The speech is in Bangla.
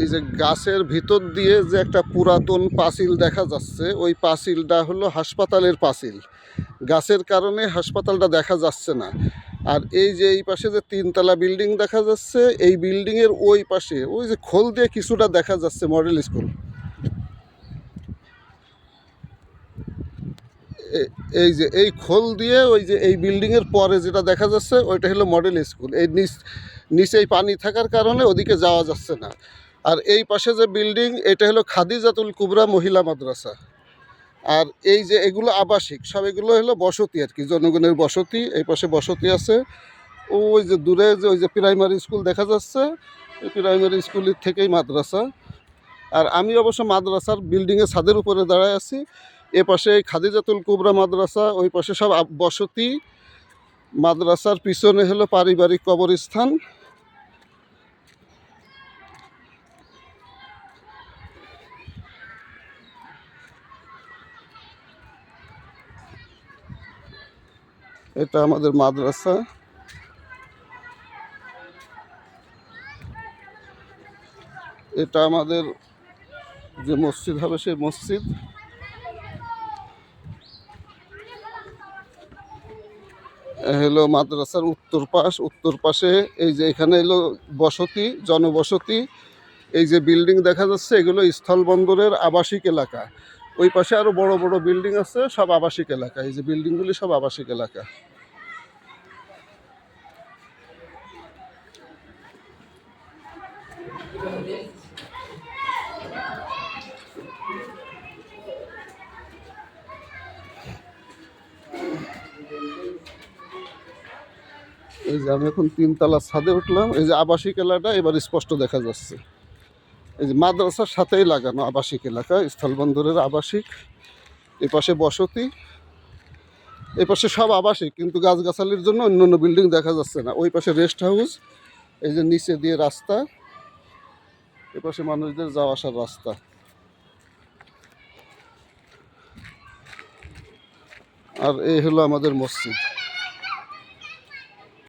এই যে গাছের ভিতর দিয়ে যে একটা পুরাতন পাঁচিল দেখা যাচ্ছে, ওই পাঁচিলটা হলো হাসপাতালের পাঁচিল। গাছের কারণে হাসপাতালটা দেখা যাচ্ছে না। আর এই যে এই পাশে যে তিনতলা বিল্ডিং দেখা যাচ্ছে, এই বিল্ডিংয়ের ওই পাশে ওই যে খোল দিয়ে কিছুটা দেখা যাচ্ছে মডেল স্কুল। এই যে এই খোল দিয়ে ওই যে এই বিল্ডিংয়ের পরে যেটা দেখা যাচ্ছে ওইটা হলো মডেল স্কুল। এই নিচেই পানি থাকার কারণে ওদিকে যাওয়া যাচ্ছে না। আর এই পাশে যে বিল্ডিং, এটা হলো খাদিজাতুল কুবরা মহিলা মাদ্রাসা। আর এই যে এগুলো আবাসিক, সব এগুলো হলো বসতি আর কি, জনগণের বসতি। এই পাশে বসতি আছে। ওই যে দূরে যে ওই যে প্রাইমারি স্কুল দেখা যাচ্ছে, এই প্রাইমারি স্কুলের থেকেই মাদ্রাসা। আর আমি অবশ্য মাদ্রাসার বিল্ডিংয়ের ছাদের উপরে দাঁড়ায় আছি। এ পাশে খাদিজাতুল কুবরা মাদ্রাসা, ওই পাশে সব বসতি। মাদ্রাসার পিছনে হলো পারিবারিক কবরস্থান। এটা আমাদের মাদ্রাসা। এটা আমাদের যে মসজিদ হবে সেই মসজিদ। হলো মাদ্রাসার উত্তর পাশে এই যে এখানে হলো বসতি, জনবসতি। এই যে বিল্ডিং দেখা যাচ্ছে এগুলো স্থলবন্দরের আবাসিক এলাকা। ওই পাশে আরো বড় বড় বিল্ডিং আছে, সব আবাসিক এলাকা। এই যে বিল্ডিংগুলি সব আবাসিক এলাকা। এই যে আমি এখন তিনতলা ছাদে উঠলাম। এই যে আবাসিক এলাকাটা এবার স্পষ্ট দেখা যাচ্ছে। এই যে মাদ্রাসার সাথেই লাগানো আবাসিক এলাকা, স্থলবন্দরের আবাসিক। এ পাশে বসতি, এই পাশে সব আবাসিক, কিন্তু গাছগাছালির জন্য অন্য অন্য বিল্ডিং দেখা যাচ্ছে না। ওই পাশে রেস্ট হাউস, এই যে নিচে দিয়ে রাস্তা, এ পাশে মানুষদের যাওয়া আসার রাস্তা। আর এই হলো আমাদের মসজিদ।